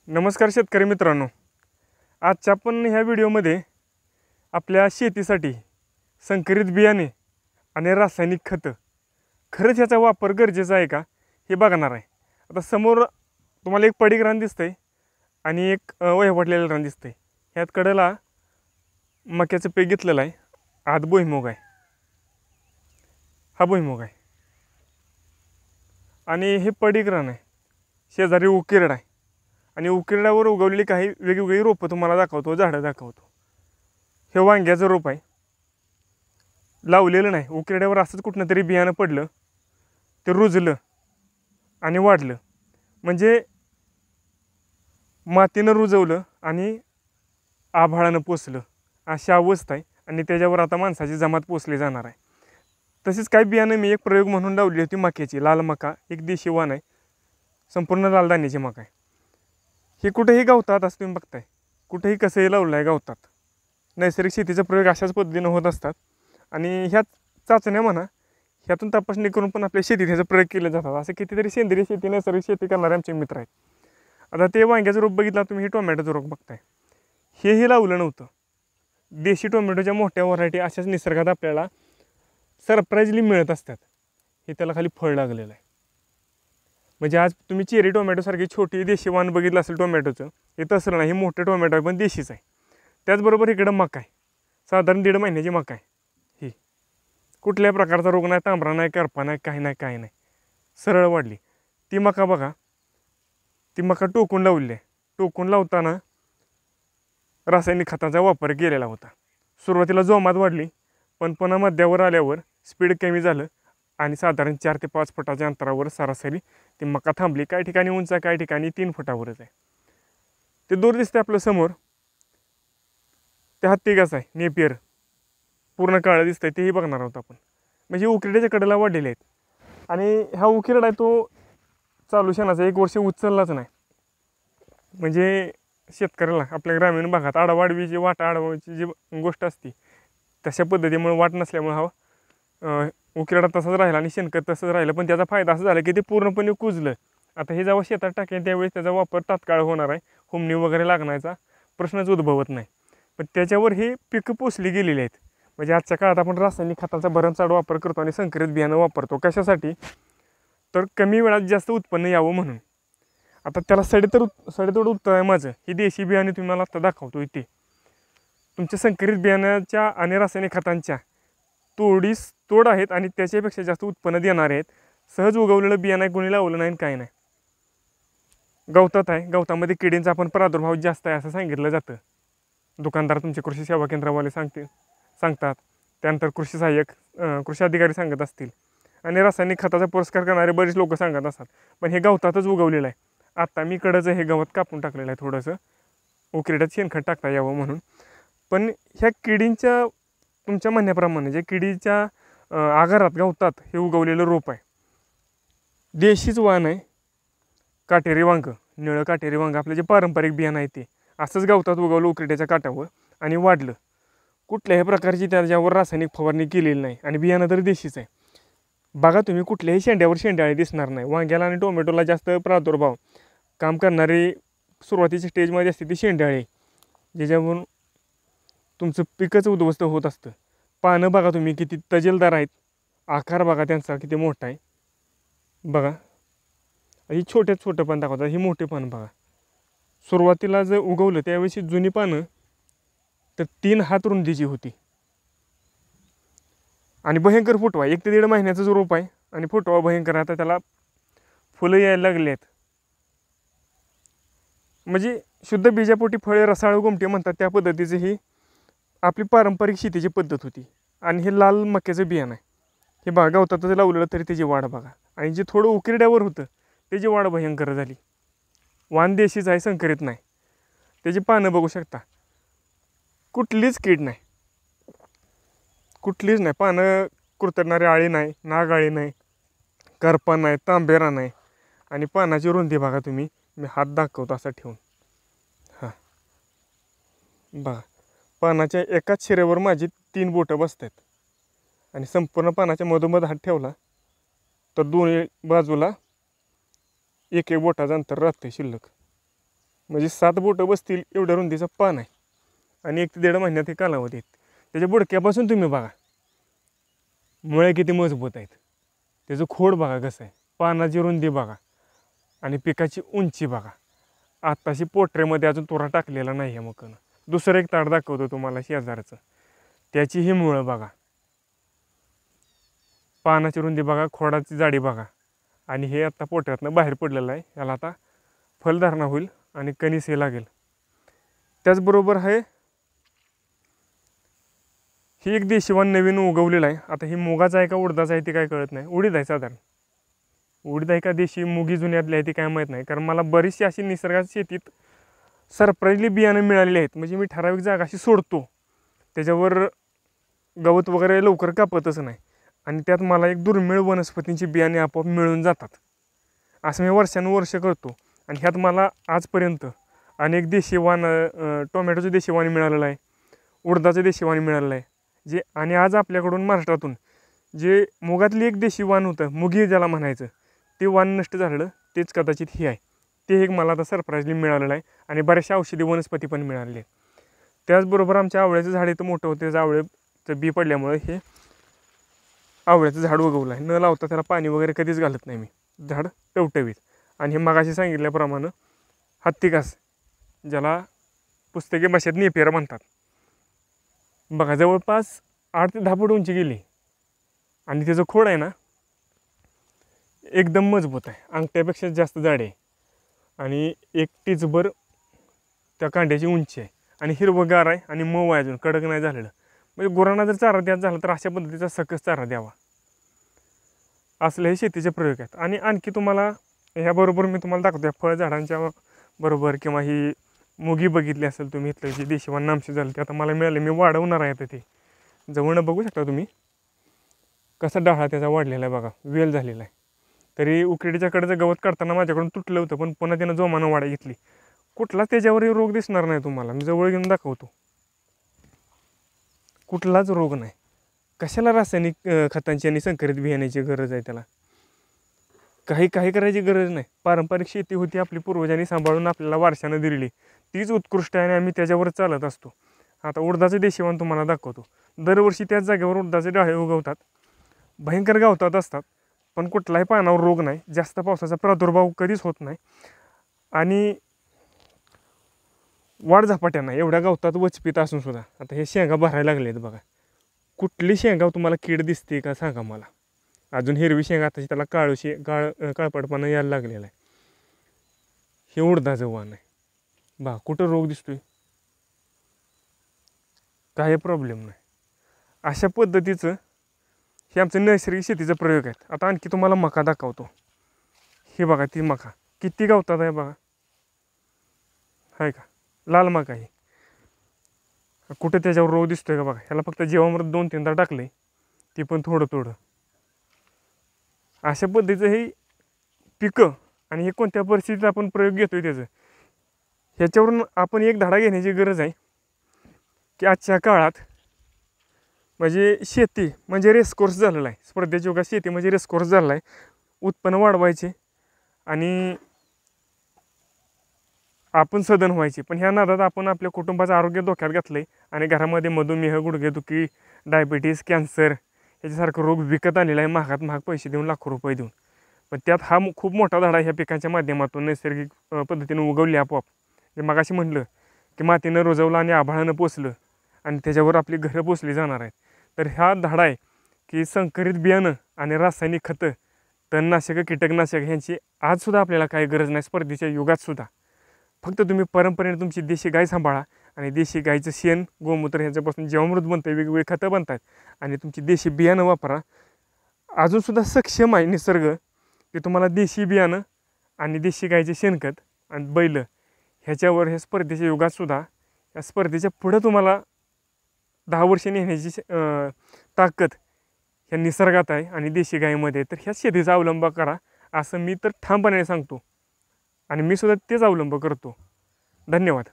नमस्कार शेतकरी मित्रांनो, आजच्या आपण ह्या व्हिडिओमध्ये आपल्या शेतीसाठी संकरित बियाणे आणि रासायनिक खतं खरंच ह्याचा वापर गरजेचा आहे का हे बघणार आहे. आता समोर तुम्हाला एक पडीक रान दिसतंय आणि एक वयवटलेलं रान दिसतंय. ह्यात कडेला मक्याचं पीक घेतलेलं आहे, आत भुईमूग आहे, हा भुईमूग आहे आणि हे पडीक रान आहे, शेजारी उकिरडा आहे आणि उकिरड्यावर उगवलेली काही वेगवेगळी रोपं तुम्हाला दाखवतो, झाडं दाखवतो. हे वांग्याचं रोप आहे, लावलेलं नाही, उकिरड्यावर असंच कुठनं तरी बियाणं पडलं, ते रुजलं आणि वाढलं. म्हणजे मातीनं रुजवलं आणि आभाळानं पोचलं अशी अवस्था आहे आणि त्याच्यावर आता माणसाची जमात पोचली जाणार आहे. तसेच काही बियाणं मी एक प्रयोग म्हणून लावली होती मक्याची, लाल मका, एक देशी वाण आहे, संपूर्ण लाल दाण्याची मका आहे. हे कुठेही गावतात असं तुम्ही बघताय, कुठेही कसंही लावलं आहे गावतात. नैसर्गिक शेतीचा प्रयोग अशाच पद्धतीनं होत असतात आणि ह्या चाचण्या म्हणा, ह्यातून तपासणी करून पण आपल्या शेतीत ह्याचा प्रयोग केले जातात. असे कितीतरी सेंद्रिय शेती, नैसर्गिक शेती करणारे आमचे मित्र आहेत. आता ते वांग्याचं रोप बघितला तुम्ही, हे टोमॅटोचं रोप बघताय, हेही लावलं नव्हतं. देशी टोमॅटोच्या मोठ्या व्हरायटी अशाच निसर्गात आपल्याला सरप्राईजली मिळत असतात. हे त्याला खाली फळ लागलेलं आहे. म्हणजे आज तुम्ही चेरी टोमॅटोसारखी छोटी देशी वाण बघितलं असेल टोमॅटोचं, हे तसं नाही, हे मोठे टोमॅटो आहे पण देशीच आहे. त्याचबरोबर इकडं मका आहे, साधारण 1.5 महिन्याची मका आहे. ही कुठल्याही प्रकारचा रोग नाही, तांबरा नाही, करपा नाही, काही नाही, सरळ वाढली. ती मका बघा, ती मका टोकून लावली आहे. टोकून लावताना रासायनिक खताचा वापर केलेला होता. सुरुवातीला जोमात वाढली, पण पुन्हा मध्यावर आल्यावर स्पीड कमी झालं आणि साधारण 4 ते 5 फुटाच्या अंतरावर सरासरी ती मका थांबली. काही ठिकाणी उंच आहे, काही ठिकाणी 3 फुटावरच आहे. ते दूर दिसते आपल्या समोर, ते हत्तीगास आहे, नेपियर, पूर्ण काळं दिसतंय, तेही बघणार आहोत आपण. म्हणजे उकिरड्याच्या कडेला वाढलेले आहेत आणि हा उकिरडा आहे तो चालू शेणाचा 1 वर्ष उचललाच नाही. म्हणजे शेतकऱ्याला आपल्या ग्रामीण भागात आडवाडवीची आडवायची जी गोष्ट असते तशा पद्धतीमुळे वाट नसल्यामुळे हा उकिरडा तसाच राहिला आणि शेणखत तसंच राहिलं. पण त्याचा फायदा असा झाला की ते पूर्णपणे कुजलं. आता हे जेव्हा शेतात टाकेल त्यावेळेस त्याचा वापर तात्काळ होणार आहे, हुमणी वगैरे लागण्याचा प्रश्नच उद्भवत नाही. पण त्याच्यावर हे पिकं पोचली गेलेली आहेत. म्हणजे आजच्या काळात आपण रासायनिक खताचा भरमसाठ वापर करतो आणि संकरित बियाणं वापरतो. कशासाठी? तर कमी वेळात जास्त उत्पन्न यावं म्हणून. आता त्याला सडेतोड उत्तर आहे माझं, ही देशी बियाणे तुम्हाला आता दाखवतो. इथे तुमच्या संकरित बियाण्याच्या आणि रासायनिक खतांच्या तोड आहेत आणि त्याच्यापेक्षा जास्त उत्पन्न देणारे आहेत. सहज उगवलेलं बियाणं कोणी लावलं नाही, काही नाही. गवतात आहे, गवतामध्ये किडींचा पण प्रादुर्भाव जास्त आहे असं सांगितलं जातं. दुकानदार तुमचे कृषी सेवा केंद्रावाले सांगतात, त्यानंतर कृषी सहाय्यक, कृषी अधिकारी सांगत असतील आणि रासायनिक खताचा पुरस्कार करणारे बरेच लोक सांगत असतात. पण हे गवतातच उगवलेलं आहे. आता मी कडचं हे गवत कापून टाकलेलं आहे, थोडंसं उकिरड्यात शेणखत टाकता यावं म्हणून. पण ह्या किडींच्या, तुमच्या म्हणण्याप्रमाणे जे किडीच्या आगारात गवतात हे उगवलेलं रोप आहे, देशीच वाण आहे, काटेरी वांग, निळं काटेरी वांग, आपलं जे पारंपरिक बियाणं आहे ते असंच गवतात उगवलं उकिरड्याच्या काठावर आणि वाढलं. कुठल्याही प्रकारची त्याच्यावर रासायनिक फवारणी केलेली नाही आणि बियाणं तर देशीच आहे. बघा तुम्ही, कुठल्याही शेंड्यावर शेंड्याळे दिसणार नाही. वांग्याला आणि टोमॅटोला जास्त प्रादुर्भाव काम करणारी सुरुवातीच्या स्टेजमध्ये असते ती शेंड्याळे, ज्याच्यावरून तुमचं पिकच उद्ध्वस्त होत असतं. पानं बघा तुम्ही किती तजेलदार आहेत, आकार बघा त्यांचा किती मोठा आहे. बघा ही छोटं पान दाखवतात, ही मोठे पान बघा. सुरुवातीला जर उगवलं त्यावेळेस जुनी पानं तर 3 हात रुंदीची होती आणि भयंकर फुटवा. 1 ते 1.5 महिन्याचा जो रोप आहे आणि फुटवा भयंकर. आता त्याला फुलं यायला लागली आहेत. म्हणजे शुद्ध बीजापोटी फळे रसाळ गोमटे म्हणतात त्या पद्धतीची ही आपली पारंपरिक शेतीची पद्धत होती. आणि हे लाल मक्याचं बियाणं आहे, हे बघा गवतातच लावलेलं तरी त्याची वाढ बघा. आणि जे थोडं उकिरड्यावर होतं त्याची वाढ भयंकर झाली. वाण देशीच आहे, संकरित नाही. त्याची पानं बघू शकता, कुठलीच कीड नाही, कुठलीच नाही. पानं कुरतडणारी आळी नाही, नाग आळी नाही, करपा नाही, तांबेरा नाही. आणि पानाची रुंदी बघा तुम्ही, मी हात दाखवतो असा ठेवून, हां बघा, पानाच्या एकाच शिरेवर माझी 3 बोटं बसतात आणि संपूर्ण पानाच्या मधोमध हात ठेवला तर दोन्ही बाजूला 1-1 बोटाचं अंतर राहते शिल्लक. म्हणजे 7 बोटं बसतील एवढ्या रुंदीचं पान आहे आणि 1 ते 1.5 महिन्यात हे कालावधी आहेत. त्याच्या बुडक्यापासून तुम्ही बघा मुळे किती मजबूत आहेत, त्याचं खोड बघा कसं आहे, पानाची रुंदी बघा आणि पिकाची उंची बघा. आत्ताशी पोटऱ्यामध्ये अजून तुरा टाकलेला नाही आहे मकानं. दुसरं एक ताड दाखवतो तुम्हाला शेजारचं, त्याची ही मुळं बघा, पानाची रुंदी बघा, खोडाची जाडी बघा. आणि हे आत्ता पोटऱ्यातनं बाहेर पडलेलं आहे. याला आता फलधारणा होईल आणि कणीस हे लागेल. त्याचबरोबर आहे ही एक देशीवान नवीन उगवलेला आहे. आता ही मुगाचा आहे का उडदाचा आहे ते काय कळत नाही. उडीद आहे साधारण, उडीद आहे का देशी मुगी जुन्यातली आहे ती काय माहीत नाही. कारण मला बरीचशी अशी निसर्गात शेतीत सरप्राईजली बियाणं मिळालेली आहेत. म्हणजे मी ठराविक जागा अशी सोडतो त्याच्यावर गवत वगैरे लवकर कापतच नाही आणि त्यात मला एक दुर्मिळ वनस्पतींची बियाणे आपोआप मिळून जातात. असं मी वर्षानुवर्ष करतो आणि ह्यात मला आजपर्यंत अनेक देशीवान टोमॅटोचं देशीवाण मिळालेलं आहे, उडदाचं देशीवाण मिळालेलं आहे. जे आणि आज आपल्याकडून महाराष्ट्रातून जे मुगातली एक देशी वाण होतं, मुगी ज्याला म्हणायचं, ते वाण नष्ट झालेलं तेच कदाचित हे आहे. ते एक मला आता सरप्राईजली मिळालेलं आहे आणि बऱ्याचशा औषधी वनस्पती पण मिळालेली आहे. त्याचबरोबर आमच्या आवळ्याचं झाड इथं मोठं होतं, त्याचं आवळ्याचं बी पडल्यामुळे हे आवळ्याचं झाड उगवलं आहे. न लावता त्याला पाणी वगैरे कधीच घालत नाही मी, झाड टवटवीत. आणि हे मगाशी सांगितल्याप्रमाणे हत्तीकास, ज्याला पुस्तकी भाषेत नेपियर म्हणतात, बघा जवळपास 8 ते 10 फूट उंची गेली आणि त्याचं खोड आहे ना एकदम मजबूत आहे, अंगठ्यापेक्षा जास्त जाड आहे आणि 1 टीचभर त्या कांड्याची उंची आहे आणि हिरवंगार आहे आणि मऊ आहे, अजून कडक नाही झालेलं. म्हणजे गुरांना जर चारा द्यायचा झाला तर अशा पद्धतीचा सकस चारा द्यावा. असले हे शेतीचे प्रयोग आहेत. आणि आणखी तुम्हाला ह्याबरोबर मी तुम्हाला दाखवतो फळझाडांच्या बरोबर, किंवा ही मुगी बघितली असेल तुम्ही, इथलं जी देशीवान नामशी झालं ते आता मला मिळाले, मी वाढवणार आहे. आता ते जवळनं बघू शकता तुम्ही कसा डाळा त्याचा वाढलेला आहे बघा, वेल झालेला आहे. तरी उकिडीच्या कडेचं गवत काढताना माझ्याकडून तुटलं होतं, पण पुन्हा त्यानं जोमानं वाढ घेतली. कुठलाच त्याच्यावरही रोग दिसणार नाही तुम्हाला, मी जवळ घेऊन दाखवतो. कुठलाच रोग नाही. कशाला रासायनिक खतांची आणि संकरित बियाण्याची गरज आहे त्याला? काही करायची गरज नाही. पारंपरिक शेती होती आपली, पूर्वजांनी सांभाळून आपल्याला वारशानं दिलेली, तीच उत्कृष्ट आहे आणि आम्ही त्याच्यावर चालत असतो. आता उडदाचे देशीवाण तुम्हाला दाखवतो. दरवर्षी त्याच जागेवर उडदाचे डाळे उगवतात, भयंकर गावतात असतात, पण कुठलाही पानावर रोग नाही, जास्त पावसाचा प्रादुर्भाव कधीच होत नाही आणि वाढ झपाट्या नाही. एवढ्या गावतात वचपीत असून सुद्धा. आता हे शेंगा भरायला लागले आहेत बघा. कुठली शेंगा तुम्हाला कीड दिसते का सांगा मला? अजून हिरवी शेंगा आता त्याला काळपटपणा यायला लागलेला आहे. हे उडदाचं वाण आहे बा, कुठं रोग दिसतोय? काही प्रॉब्लेम नाही. अशा पद्धतीचं हे आमचं नैसर्गिक शेतीचा प्रयोग आहेत. आता आणखी तुम्हाला मका दाखवतो. हे बघा ती मका किती गावतात आहे बघा, आहे का? लाल मका आहे. कुठं त्याच्यावर रोग दिसतोय का बघा? ह्याला फक्त जीवामृत 2-3दा टाकले, ती पण थोडं. अशा पद्धतीचं हे पिकं आणि हे कोणत्या परिस्थितीत आपण प्रयोग घेतोय त्याचं, ह्याच्यावरून आपण एक धडा घेण्याची गरज आहे की आजच्या काळात म्हणजे शेती म्हणजे रेसकोर्स झालेला आहे. स्पर्धेच्या युगात शेती म्हणजे रेसकोर्स झालेला आहे. उत्पन्न वाढवायचे आणि आपण सधन व्हायचे, पण ह्या नादात आपण आपल्या कुटुंबाचं आरोग्य धोक्यात घातलं आहे आणि घरामध्ये मधुमेह, गुडघेदुखी, डायबिटीस, कॅन्सर ह्याच्यासारखं रोग विकत आलेला आहे, महाग पैसे देऊन, लाखो रुपये देऊन. पण त्यात हा खूप मोठा धडा ह्या पिकांच्या माध्यमातून नैसर्गिक पद्धतीने उगवली आपोआप. जे मगाशी म्हटलं की मातीनं रुजवलं आणि आभाळानं पोचलं आणि त्याच्यावर आपली घरं पोचली जाणार आहेत. तर हा धडा आहे की संकरित बियाणं आणि रासायनिक खतं, तणनाशकं, कीटकनाशक ह्यांची आजसुद्धा आपल्याला काही गरज नाही. स्पर्धेच्या युगातसुद्धा फक्त तुम्ही परंपरेने तुमची देशी गाय सांभाळा आणि देशी गायचं शेण, गोमूत्र ह्याच्यापासून जीवामृत बनतं, वेगवेगळे खतं बनतात आणि तुमची देशी बियाणं वापरा. अजूनसुद्धा सक्षम आहे निसर्ग की तुम्हाला देशी बियाणं आणि देशी गायचे शेणखत आणि बैल ह्याच्यावर ह्या स्पर्धेच्या युगातसुद्धा, या स्पर्धेच्या पुढं तुम्हाला 10 वर्षे नेण्याची ताकद ह्या निसर्गात आहे आणि देशी गायीमध्ये. तर ह्या शेतीचा अवलंब करा असं मी तर ठामपणे सांगतो आणि मी सुद्धा तेच अवलंब करतो. धन्यवाद.